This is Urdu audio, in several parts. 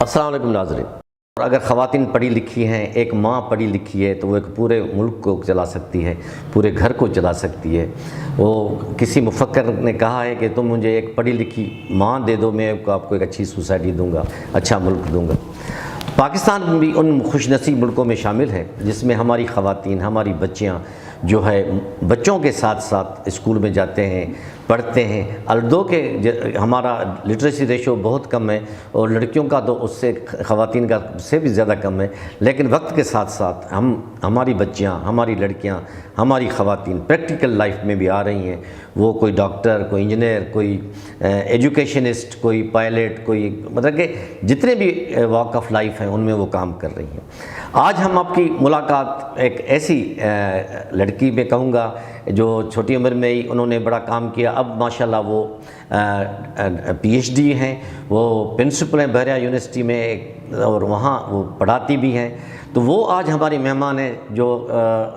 السلام علیکم ناظرین. اگر خواتین پڑھی لکھی ہیں، ایک ماں پڑھی لکھی ہے تو وہ ایک پورے ملک کو چلا سکتی ہے، پورے گھر کو چلا سکتی ہے. وہ کسی مفکر نے کہا ہے کہ تم مجھے ایک پڑھی لکھی ماں دے دو، میں آپ کو ایک اچھی سوسائٹی دوں گا، اچھا ملک دوں گا. پاکستان بھی ان خوش نصیب ملکوں میں شامل ہے جس میں ہماری خواتین، ہماری بچیاں جو ہے بچوں کے ساتھ ساتھ اسکول میں جاتے ہیں، پڑھتے ہیں. الدو کہ ہمارا لٹریسی ریشو بہت کم ہے اور لڑکیوں کا تو اس سے خواتین کا سے بھی زیادہ کم ہے، لیکن وقت کے ساتھ ساتھ ہماری بچیاں، ہماری لڑکیاں، ہماری خواتین پریکٹیکل لائف میں بھی آ رہی ہیں. وہ کوئی ڈاکٹر، کوئی انجینئر، کوئی ایجوکیشنسٹ، کوئی پائلٹ، کوئی مطلب کہ جتنے بھی واک آف لائف ہیں ان میں وہ کام کر رہی ہیں. آج ہم آپ کی ملاقات ایک ایسی لڑکی میں کہوں گا جو چھوٹی عمر میں ہی انہوں نے بڑا کام کیا. اب ماشاءاللہ وہ پی ایچ ڈی ہیں، وہ پرنسپل ہیں بحریہ یونیورسٹی میں اور وہاں وہ پڑھاتی بھی ہیں. تو وہ آج ہماری مہمان ہیں جو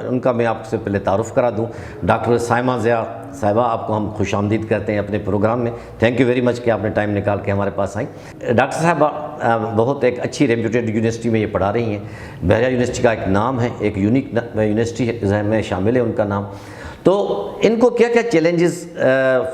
ان کا میں آپ سے پہلے تعارف کرا دوں. ڈاکٹر سائمہ ضیاء صاحبہ، آپ کو ہم خوش آمدید کرتے ہیں اپنے پروگرام میں. تھینک یو ویری مچ کہ آپ نے ٹائم نکال کے ہمارے پاس آئیں. ڈاکٹر صاحبہ بہت ایک اچھی ریپیوٹیڈ یونیورسٹی میں یہ پڑھا رہی ہیں. بحریہ یونیورسٹی کا ایک نام ہے، ایک یونیک یونیورسٹی میں شامل ہے ان کا نام. تو ان کو کیا کیا چیلنجز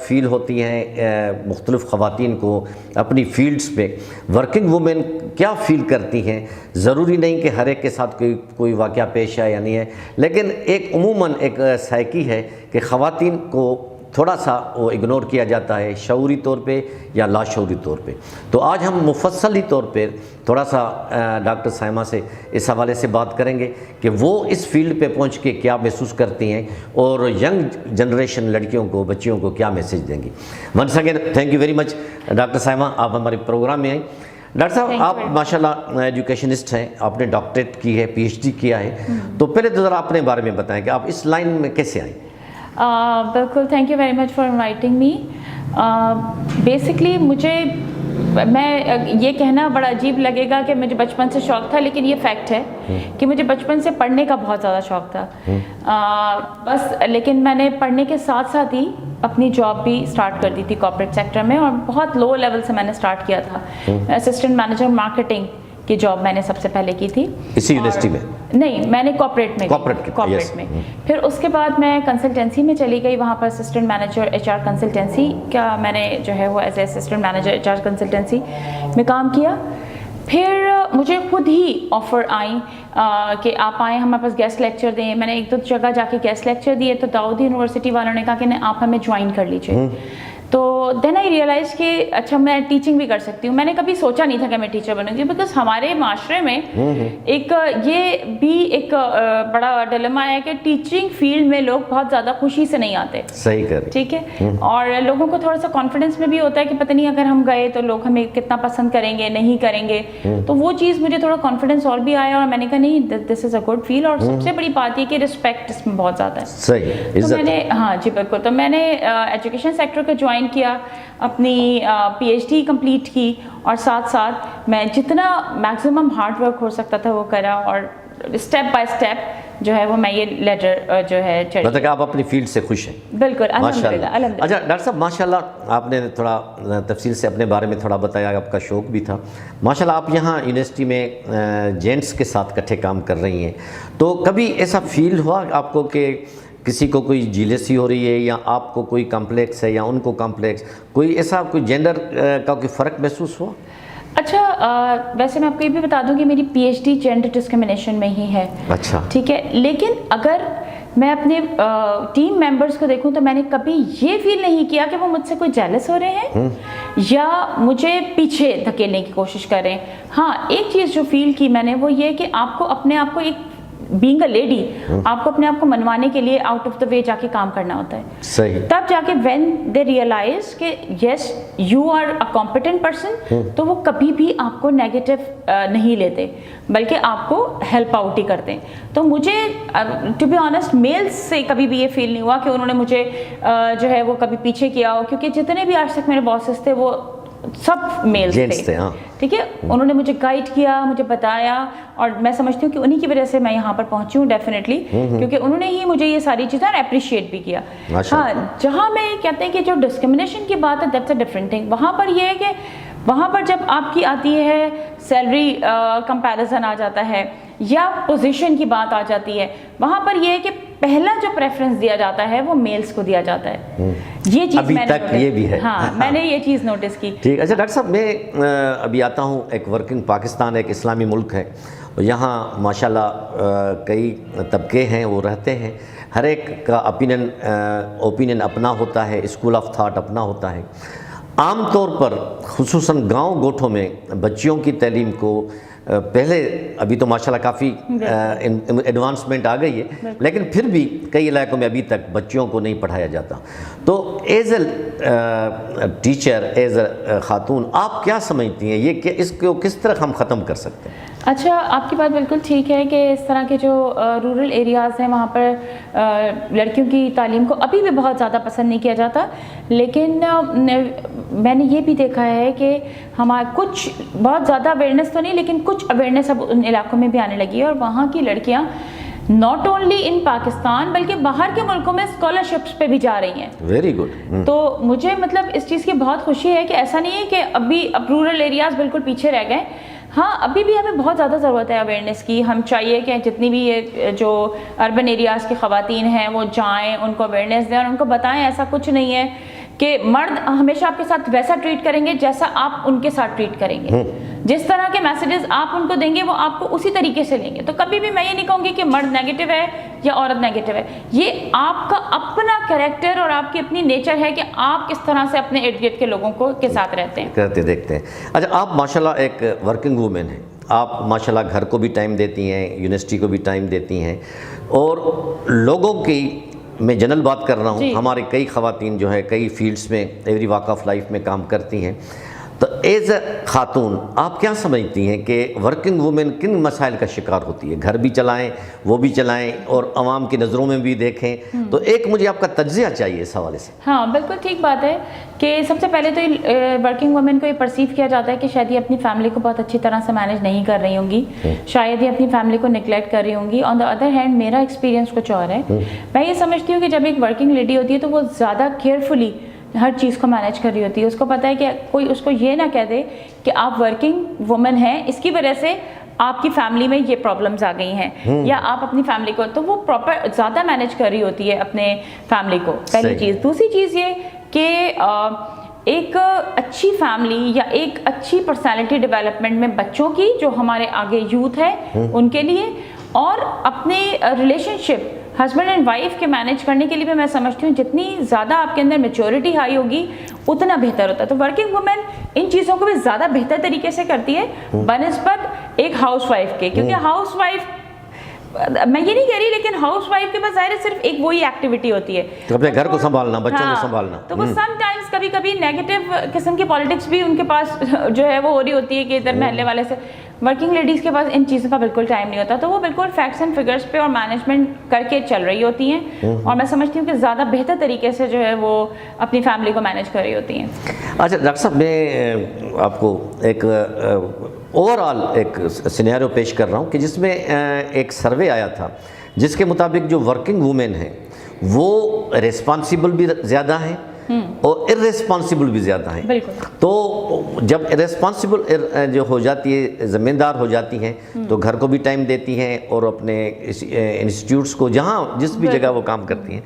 فیل ہوتی ہیں مختلف خواتین کو اپنی فیلڈز پہ؟ ورکنگ وومن کیا فیل کرتی ہیں؟ ضروری نہیں کہ ہر ایک کے ساتھ کوئی واقعہ پیش ہے یا نہیں ہے، لیکن ایک عموماً ایک سائیکی ہے کہ خواتین کو تھوڑا سا وہ اگنور کیا جاتا ہے شعوری طور پہ یا لاشعوری طور پہ. تو آج ہم مفصلی طور پہ تھوڑا سا ڈاکٹر سائمہ سے اس حوالے سے بات کریں گے کہ وہ اس فیلڈ پہ پہنچ کے کیا محسوس کرتی ہیں اور ینگ جنریشن لڑکیوں کو، بچیوں کو کیا میسیج دیں گی. Once again thank you very much doctor Saima, آپ ہمارے پروگرام میں آئیں. ڈاکٹر صاحب آپ ماشاءاللہ ایجوکیشنسٹ ہیں، آپ نے ڈاکٹریٹ کی ہے، پی ایچ ڈی کیا ہے، تو پہلے تو ذرا اپنے بارے میں بتائیں کہ آپ اس لائن میں کیسے آئیں؟ بالکل، thank you very much for inviting me. Basically میں یہ کہنا بڑا عجیب لگے گا کہ مجھے بچپن سے شوق تھا، لیکن یہ فیکٹ ہے کہ مجھے بچپن سے پڑھنے کا بہت زیادہ شوق تھا. بس لیکن میں نے پڑھنے کے ساتھ ساتھ ہی اپنی جاب بھی سٹارٹ کر دی تھی کارپوریٹ سیکٹر میں، اور بہت لو لیول سے میں نے سٹارٹ کیا تھا. اسسٹنٹ مینیجر مارکیٹنگ کی جاب میں نے سب سے پہلے کی تھی اسی یونیورسٹی میں؟ نہیں، میں نے کارپوریٹ میں. پھر اس کے بعد میں کنسلٹنسی میں چلی گئی، وہاں پر اسسٹنٹ مینیجر ایچ آر کنسلٹنسی کا میں نے جو ہے وہ as a assistant manager HR آر کنسلٹنسی میں کام کیا. پھر مجھے خود ہی آفر آئیں کہ آپ آئیں ہمارے پاس گیسٹ لیکچر دیں. میں نے ایک دو جگہ جا کے گیسٹ لیکچر دیے تو داؤد یونیورسٹی والوں نے کہا کہ نہیں، آپ ہمیں جوائن کر لیجیے. تو دین آئی ریئلائز کہ اچھا میں ٹیچنگ بھی کر سکتی ہوں. میں نے کبھی سوچا نہیں تھا کہ میں ٹیچر بنوں گی، بیکاز ہمارے معاشرے میں ایک یہ بھی ایک بڑا ڈیلیما ہے کہ ٹیچنگ فیلڈ میں لوگ بہت زیادہ خوشی سے نہیں آتے. صحیح کر ٹھیک ہے، اور لوگوں کو تھوڑا سا کانفیڈنس میں بھی ہوتا ہے کہ پتہ نہیں اگر ہم گئے تو لوگ ہمیں کتنا پسند کریں گے، نہیں کریں گے. تو وہ چیز مجھے تھوڑا کانفیڈنس اور بھی آیا، اور میں نے کہا نہیں، دس از اے گڈ فیلڈ. اور سب سے بڑی بات یہ کہ رسپیکٹ اس میں بہت زیادہ ہے. صحیح، تو میں نے جی بالکل، تو میں نے ایجوکیشن سیکٹر کو جوائن کیا، اپنی پی ایچ ڈی کمپلیٹ کی، اور ساتھ ساتھ میں جتنا میکسیمم ہارڈ ورک ہو سکتا تھا وہ کرا، اور اسٹیپ بائی اسٹیپ جو ہے وہ میں یہ لیڈر جو ہے چڑھی. مطلب کہ آپ اپنی فیلڈ سے خوش ہیں؟ بالکل، الحمدللہ. اچھا ڈاکٹر صاحب، ماشاءاللہ آپ نے تھوڑا تفصیل سے اپنے بارے میں تھوڑا بتایا، آپ کا شوق بھی تھا. ماشاءاللہ آپ یہاں یونیورسٹی میں جینٹس کے ساتھ اکٹھے کام کر رہی ہیں، تو کبھی ایسا فیل ہوا آپ کو کہ کسی کو کوئی جیلسی ہو رہی ہے، یا آپ کو کوئی کمپلیکس ہے یا ان کو کمپلیکس، کوئی ایسا کوئی جینڈر کا کوئی فرق محسوس ہوا؟ اچھا، ویسے میں آپ کو یہ بھی بتا دوں کہ میری P H D gender discrimination میں ہی ہے. اچھا، ٹھیک ہے، لیکن اگر میں اپنے ٹیم ممبرس کو دیکھوں تو میں نے کبھی یہ فیل نہیں کیا کہ وہ مجھ سے کوئی جیلس ہو رہے ہیں یا مجھے پیچھے دھکیلنے کی کوشش کر رہے ہیں. ہاں، ایک چیز جو فیل کی میں نے وہ یہ کہ آپ کو اپنے آپ کو ایک بینگ اے لیڈی، آپ کو اپنے آپ کو منوانے کے لیے آؤٹ آف دا وے جا کے کام کرنا ہوتا ہے. صحیح. تب جا کے وین دے ریئلائز کہ yes you are a competent person, تو وہ کبھی بھی آپ کو نیگیٹو نہیں لیتے بلکہ آپ کو ہیلپ آؤٹ ہی کرتے ہیں. تو مجھے ٹو بی آنیسٹ میلز سے کبھی بھی یہ فیل نہیں ہوا کہ انہوں نے مجھے جو ہے وہ کبھی پیچھے کیا ہو، کیونکہ جتنے بھی آج تک میرے باسز تھے وہ سب میلز تھے. ٹھیک ہے، انہوں نے مجھے گائیڈ کیا، مجھے بتایا، اور میں سمجھتی ہوں کہ انہی کی وجہ سے میں یہاں پر پہنچی ہوں ڈیفینیٹلی، کیونکہ انہوں نے ہی مجھے یہ ساری چیزیں اپریشیٹ بھی کیا. ہاں، جہاں میں کہتے ہیں کہ جو ڈسکرمنیشن کی بات ہے دیٹس اے ڈفرنٹ تھنگ. وہاں پر یہ ہے کہ وہاں پر جب آپ کی آتی ہے سیلری کمپیریزن آ جاتا ہے یا پوزیشن کی بات آ جاتی ہے, وہاں پر یہ ہے کہ پہلا جو پریفرنس دیا جاتا ہے وہ میلز کو دیا جاتا ہے. یہ چیز ابھی تک یہ بھی ہے. ہاں, میں نے یہ چیز نوٹس کی. ٹھیک. اچھا ڈاکٹر صاحب, میں ابھی آتا ہوں, ایک ورکنگ پاکستان ایک اسلامی ملک ہے, یہاں ماشاءاللہ کئی طبقے ہیں وہ رہتے ہیں, ہر ایک کا اوپینین اپنا ہوتا ہے, اسکول آف تھاٹ اپنا ہوتا ہے. عام طور پر خصوصاً گاؤں گوٹھوں میں بچیوں کی تعلیم کو پہلے, ابھی تو ماشاءاللہ کافی ایڈوانسمنٹ آ گئی ہے, لیکن پھر بھی کئی علاقوں میں ابھی تک بچیوں کو نہیں پڑھایا جاتا. تو as a teacher, as a خاتون, آپ کیا سمجھتی ہیں یہ کہ اس کو کس طرح ہم ختم کر سکتے ہیں؟ اچھا, آپ کی بات بالکل ٹھیک ہے کہ اس طرح کے جو رورل ایریاز ہیں وہاں پر لڑکیوں کی تعلیم کو ابھی بھی بہت زیادہ پسند نہیں کیا جاتا, لیکن میں نے یہ بھی دیکھا ہے کہ ہمارا کچھ بہت زیادہ اویئرنیس تو نہیں, لیکن کچھ اویئرنیس اب ان علاقوں میں بھی آنے لگی ہے, اور وہاں کی لڑکیاں ناٹ اونلی ان پاکستان بلکہ باہر کے ملکوں میں اسکالرشپس پہ بھی جا رہی ہیں. Very good. تو مجھے مطلب اس چیز کی بہت خوشی ہے کہ ایسا نہیں ہے کہ ابھی اب رورل ایریاز بالکل پیچھے رہ گئے. ہاں, ابھی بھی ہمیں بہت زیادہ ضرورت ہے اویئرنیس کی. ہم چاہیے کہ جتنی بھی یہ جو اربن ایریاز کی خواتین ہیں وہ جائیں, ان کو اویئرنیس دیں اور ان کو بتائیں ایسا کچھ نہیں ہے کہ مرد ہمیشہ آپ کے ساتھ ویسا ٹریٹ کریں گے جیسا آپ ان کے ساتھ ٹریٹ کریں گے. جس طرح کے میسیجز آپ ان کو دیں گے وہ آپ کو اسی طریقے سے لیں گے. تو کبھی بھی میں یہ نہیں کہوں گی کہ مرد نیگیٹو ہے یا عورت نیگیٹو ہے, یہ آپ کا اپنا کریکٹر اور آپ کی اپنی نیچر ہے کہ آپ کس طرح سے اپنے ارد گرد کے لوگوں کو کے ساتھ رہتے ہیں, کرتے دیکھتے ہیں. اچھا, آپ ماشاءاللہ ایک ورکنگ وومن ہیں, آپ ماشاءاللہ گھر کو بھی ٹائم دیتی ہیں, یونیورسٹی کو بھی ٹائم دیتی ہیں, اور لوگوں کی, میں جنرل بات کر رہا ہوں, ہمارے کئی خواتین جو ہے کئی فیلڈز میں ایوری واک آف لائف میں کام کرتی ہیں. تو ایز اے خاتون آپ کیا سمجھتی ہیں کہ ورکنگ وومن کن مسائل کا شکار ہوتی ہے؟ گھر بھی چلائیں, وہ بھی چلائیں, اور عوام کی نظروں میں بھی دیکھیں. تو ایک مجھے آپ کا تجزیہ چاہیے اس حوالے سے. ہاں بالکل ٹھیک بات ہے کہ سب سے پہلے تو ورکنگ وومن کو یہ پرسیو کیا جاتا ہے کہ شاید یہ اپنی فیملی کو بہت اچھی طرح سے مینیج نہیں کر رہی ہوں گی, شاید یہ اپنی فیملی کو نگلیکٹ کر رہی ہوں گی. آن دا ادر ہینڈ میرا ایکسپیرینس کچھ اور ہے. میں یہ سمجھتی ہوں کہ جب ایک ورکنگ لیڈی ہوتی ہے تو وہ زیادہ کیئرفلی ہر چیز کو مینیج کر رہی ہوتی ہے. اس کو پتہ ہے کہ کوئی اس کو یہ نہ کہہ دے کہ آپ ورکنگ وومن ہیں, اس کی وجہ سے آپ کی فیملی میں یہ پرابلمز آ گئی ہیں, یا آپ اپنی فیملی کو, تو وہ پراپر زیادہ مینیج کر رہی ہوتی ہے اپنے فیملی کو. پہلی چیز. دوسری چیز یہ کہ ایک اچھی فیملی یا ایک اچھی پرسنالٹی ڈیولپمنٹ میں بچوں کی, جو ہمارے آگے یوتھ ہے ان کے لیے, اور اپنے relation ship husband and wife کے مینیج کرنے کے لیے بھی میں سمجھتی ہوں جتنی زیادہ آپ کے اندر میچورٹی ہائی ہوگی اتنا بہتر ہوتا ہے. تو ورکنگ وومن ان چیزوں کو بھی زیادہ بہتر طریقے سے کرتی ہے بنسبت ایک ہاؤس وائف کے, کیونکہ ہاؤس وائف, میں یہ نہیں کہہ رہی, لیکن ہاؤس وائف کے پاس ظاہر ہے صرف ایک وہی ایکٹیویٹی ہوتی ہے, اپنے گھر کو سنبھالنا, بچوں کو سنبھالنا. تو وہ سم ٹائمز کبھی کبھی نیگیٹو قسم کی پالیٹکس بھی ان کے پاس جو ہے وہ ہو رہی ہوتی ہے کہ ادھر محلے والے سے. ورکنگ لیڈیز کے پاس ان چیزوں کا بالکل ٹائم نہیں ہوتا, تو وہ بالکل فیکٹس اینڈ فگرس پہ اور مینجمنٹ کر کے چل رہی ہوتی ہیں, اور میں سمجھتی ہوں کہ زیادہ بہتر طریقے سے جو ہے وہ اپنی فیملی کو مینیج کر رہی ہوتی ہیں. اچھا ڈاکٹر صاحب, میں آپ کو ایک اوور آل ایک سینیریو پیش کر رہا ہوں کہ جس میں ایک سروے آیا تھا جس کے مطابق جو ورکنگ وومن ہیں وہ ریسپانسیبل بھی زیادہ ہیں اور ارریسپانسیبل بھی زیادہ ہیں. تو جب ارریسپانسیبل جو ہو جاتی ہے, ذمہ دار ہو جاتی ہیں, تو گھر کو بھی ٹائم دیتی ہیں اور اپنے انسٹیٹیوٹس کو, جہاں جس بھی جگہ وہ کام کرتی ہیں.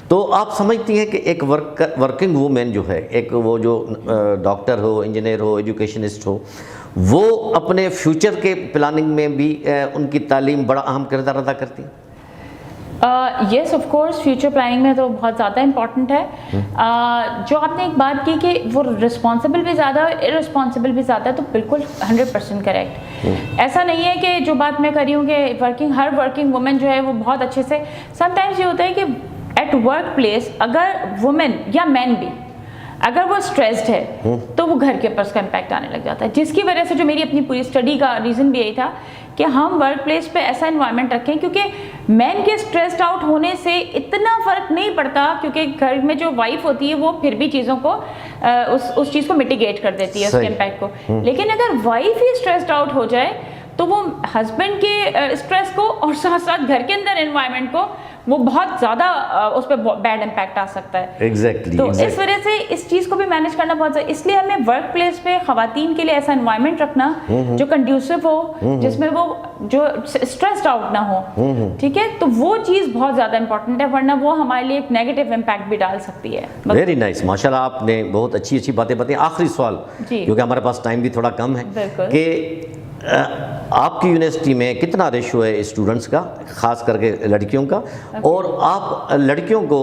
تو آپ سمجھتی ہیں کہ ایک ورکنگ وومن جو ہے, ایک وہ جو ڈاکٹر ہو, انجینئر ہو, ایجوکیشنسٹ ہو, وہ اپنے فیوچر کے پلاننگ میں بھی ان کی تعلیم بڑا اہم کردار ادا کرتی ہے؟ Yes of course, future planning میں تو بہت زیادہ امپورٹنٹ ہے. جو آپ نے ایک بات کی کہ وہ رسپانسبل بھی زیادہ اور ارسپانسبل بھی زیادہ ہے, تو بالکل 100% کریکٹ. ایسا نہیں ہے کہ جو بات میں کر رہی ہوں کہ ہر ورکنگ وومن جو ہے وہ بہت اچھے سے, سم ٹائمز یہ ہوتا ہے کہ ایٹ ورک پلیس اگر وومن یا مین بھی اگر وہ اسٹریسڈ ہے تو وہ گھر کے اوپر اس کا امپیکٹ آنے لگ جاتا ہے, جس کی وجہ سے جو میری اپنی پوری اسٹڈی کا ریزن بھی یہی تھا کہ ہم ورک پلیس پہ ایسا انوائرمنٹ رکھیں, کیونکہ مین کے اسٹریسڈ آؤٹ ہونے سے اتنا فرق نہیں پڑتا, کیونکہ گھر میں جو وائف ہوتی ہے وہ پھر بھی چیزوں کو اس چیز کو میٹیگیٹ کر دیتی ہے, اس کے امپیکٹ کو. لیکن اگر وائف ہی اسٹریسڈ آؤٹ ہو جائے تو وہ ہسبینڈ کے اسٹریس کو اور ساتھ ساتھ گھر کے اندر انوائرمنٹ کو وہ بہت زیادہ اس پہ بیڈ امپیکٹ آ سکتا ہے. ایگزیکٹلی. تو اس وجہ سے اس چیز کو بھی مینیج کرنا بہت زیادہ, اس لیے ہمیں ورک پلیس پہ خواتین کے لیے ایسا انوائرمنٹ رکھنا جو کنڈیوسو ہو, جس میں وہ جو اسٹریسڈ آؤٹ نہ ہو, ٹھیک ہے, تو وہ چیز بہت زیادہ امپورٹنٹ ہے, ورنہ وہ ہمارے لیے ایک نیگیٹو امپیکٹ بھی ڈال سکتی ہے. ویری نائس, ماشاء اللہ آپ نے بہت اچھی اچھی باتیں بتائیں. آخری سوال, کیونکہ ہمارے پاس ٹائم بھی تھوڑا کم ہے, کہ آپ کی یونیورسٹی میں کتنا ریشو ہے اسٹوڈنٹس کا, خاص کر کے لڑکیوں کا, اور آپ لڑکیوں کو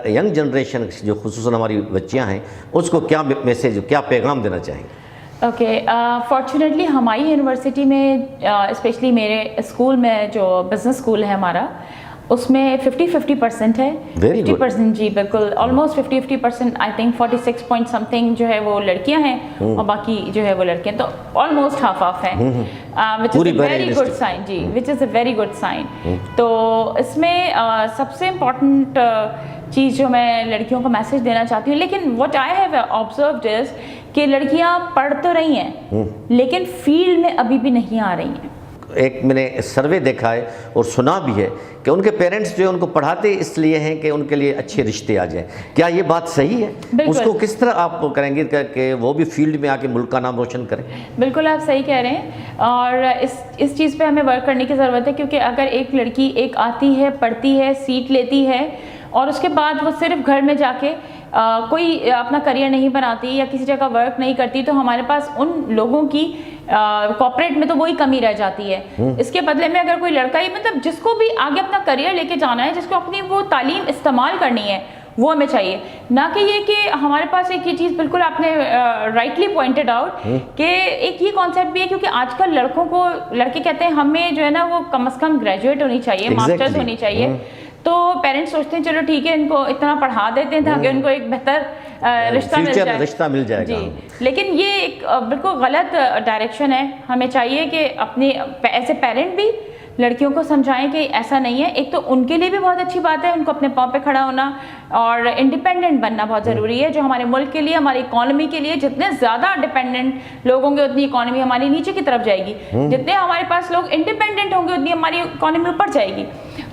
ینگ جنریشن جو خصوصاً ہماری بچیاں ہیں اس کو کیا میسیج, کیا پیغام دینا چاہیں گے؟ اوکے, فارچونیٹلی ہماری یونیورسٹی میں اسپیشلی میرے اسکول میں جو بزنس اسکول ہے ہمارا, اس میں 50% ہے. 50%, جی بالکل, almost 50% I think 46 point something جو ہے وہ لڑکیاں ہیں, اور باقی جو ہے وہ لڑکیاں, تو آلموسٹ ہاف آف ہیں, which is a very good sign. جی, which is a very good sign. تو اس میں سب سے امپورٹنٹ چیز جو میں لڑکیوں کو میسج دینا چاہتی ہوں, لیکن what I have observed is کہ لڑکیاں پڑھ تو رہی ہیں لیکن فیلڈ میں ابھی بھی نہیں آ رہی ہیں. ایک میں نے سروے دیکھا ہے اور سنا بھی ہے کہ ان کے پیرنٹس جو ہے ان کو پڑھاتے اس لیے ہیں کہ ان کے لیے اچھے رشتے آ جائیں. کیا یہ بات صحیح ہے؟ اس کو کس طرح آپ کریں گے کہ وہ بھی فیلڈ میں آ کے ملک کا نام روشن کریں؟ بالکل آپ صحیح کہہ رہے ہیں, اور اس چیز پہ ہمیں ورک کرنے کی ضرورت ہے, کیونکہ اگر ایک لڑکی ایک آتی ہے, پڑھتی ہے, سیٹ لیتی ہے, اور اس کے بعد وہ صرف گھر میں جا کے کوئی اپنا کریئر نہیں بناتی یا کسی جگہ ورک نہیں کرتی, تو ہمارے پاس ان لوگوں کی کارپوریٹ میں تو وہی کمی رہ جاتی ہے. اس کے بدلے میں اگر کوئی لڑکا ہی, مطلب جس کو بھی آگے اپنا کریئر لے کے جانا ہے, جس کو اپنی وہ تعلیم استعمال کرنی ہے, وہ ہمیں چاہیے. نہ کہ یہ کہ ہمارے پاس ایک یہ چیز بالکل آپ نے رائٹلی پوائنٹڈ آؤٹ کہ ایک یہ کانسیپٹ بھی ہے, کیونکہ آج کل لڑکوں کو, لڑکے کہتے ہیں ہمیں جو ہے نا وہ کم از کم گریجویٹ ہونی چاہیے, ماسٹرز ہونی چاہیے. تو پیرنٹس سوچتے ہیں چلو ٹھیک ہے, ان کو اتنا پڑھا دیتے ہیں تاکہ ان کو ایک بہتر رشتہ مل جائے. جی, لیکن یہ ایک بالکل غلط ڈائریکشن ہے. ہمیں چاہیے کہ اپنے ایسے پیرنٹ بھی لڑکیوں کو سمجھائیں کہ ایسا نہیں ہے. ایک تو ان کے لیے بھی بہت اچھی بات ہے, ان کو اپنے پاؤں پہ کھڑا ہونا اور انڈیپینڈنٹ بننا بہت ضروری ہے, جو ہمارے ملک کے لیے, ہماری اکانومی کے لیے. جتنے زیادہ ڈیپینڈنٹ لوگ ہوں گے اتنی اکانومی ہماری نیچے کی طرف جائے گی, جتنے ہمارے پاس لوگ انڈیپینڈنٹ ہوں گے اتنی ہماری اکانومی اوپر جائے گی.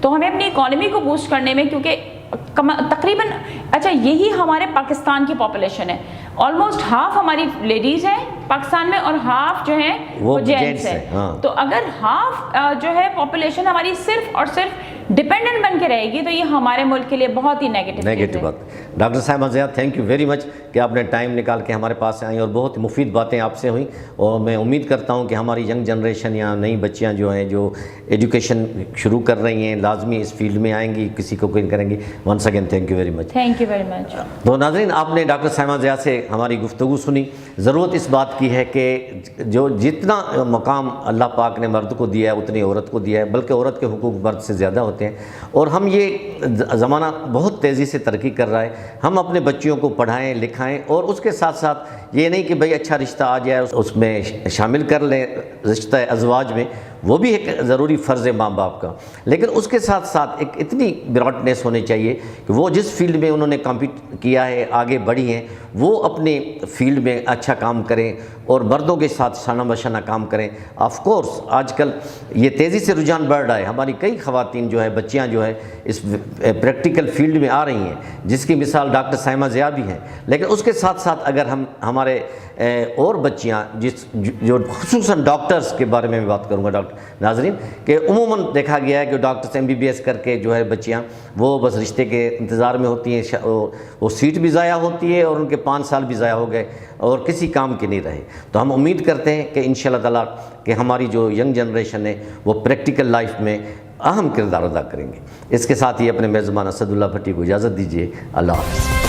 تو ہمیں اپنی اکانومی کو بوسٹ کرنے میں, کیونکہ تقریباً اچھا یہی ہمارے پاکستان کی پاپولیشن ہے, آلموسٹ ہاف ہماری لیڈیز ہیں پاکستان میں اور ہاف جو ہیں وہ جینٹس ہیں. تو اگر ہاف جو ہے پاپولیشن ہماری صرف اور صرف ڈیپینڈنٹ بن کے رہے گی, تو یہ ہمارے ملک کے لیے بہت ہی نیگیٹو بات. ڈاکٹر صاحبہ زیاد, تھینک یو ویری مچ کہ آپ نے ٹائم نکال کے ہمارے پاس آئیں, اور بہت مفید باتیں آپ سے ہوئیں. اور میں امید کرتا ہوں کہ ہماری ینگ جنریشن یا نئی بچیاں جو ہیں جو ایجوکیشن شروع کر رہی ہیں لازمی اس فیلڈ میں آئیں گی, کسی کو کوئی کریں گی. Once again thank you very much. Thank you very much. تو ناظرین, آپ نے ڈاکٹر صائمہ ضیاء سے ہماری گفتگو سنی. ضرورت اس بات کی ہے کہ جو جتنا مقام اللہ پاک نے مرد کو دیا ہے اتنی عورت کو دیا ہے, بلکہ عورت کے حقوق مرد سے زیادہ ہوتے ہیں. اور ہم یہ زمانہ بہت تیزی سے ترقی کر رہا ہے, ہم اپنے بچیوں کو پڑھائیں لکھائیں, اور اس کے ساتھ ساتھ یہ نہیں کہ بھئی اچھا رشتہ آ جائے اس میں شامل کر لیں رشتہ ازواج میں, وہ بھی ایک ضروری فرض ہے ماں باپ کا. لیکن اس کے ساتھ ساتھ ایک اتنی براڈنیس ہونی چاہیے کہ وہ جس فیلڈ میں انہوں نے کمپیٹ کیا ہے, آگے بڑھی ہیں, وہ اپنے فیلڈ میں اچھا کام کریں اور مردوں کے ساتھ شانہ بشانہ کام کریں. آف کورس آج کل یہ تیزی سے رجحان بڑھ رہا ہے, ہماری کئی خواتین جو ہے, بچیاں جو ہے اس پریکٹیکل فیلڈ میں آ رہی ہیں, جس کی مثال ڈاکٹر صائمہ ضیاء بھی ہیں. لیکن اس کے ساتھ ساتھ اگر ہمارے اور بچیاں جو خصوصاً ڈاکٹرز کے بارے میں بات کروں گا ڈاکٹر ناظرین, کہ عموماً دیکھا گیا ہے کہ ڈاکٹرز MBBS کر کے جو ہے بچیاں وہ بس رشتے کے انتظار میں ہوتی ہیں, وہ سیٹ بھی ضائع ہوتی ہے اور ان کے 5 سال بھی ضائع ہو گئے اور کسی کام کے نہیں رہے. تو ہم امید کرتے ہیں کہ انشاءاللہ تعالیٰ کہ ہماری جو ینگ جنریشن ہے وہ پریکٹیکل لائف میں اہم کردار ادا کریں گے. اس کے ساتھ ہی اپنے میزبان اسد اللہ بھٹی کو اجازت دیجیے. اللہ حافظ.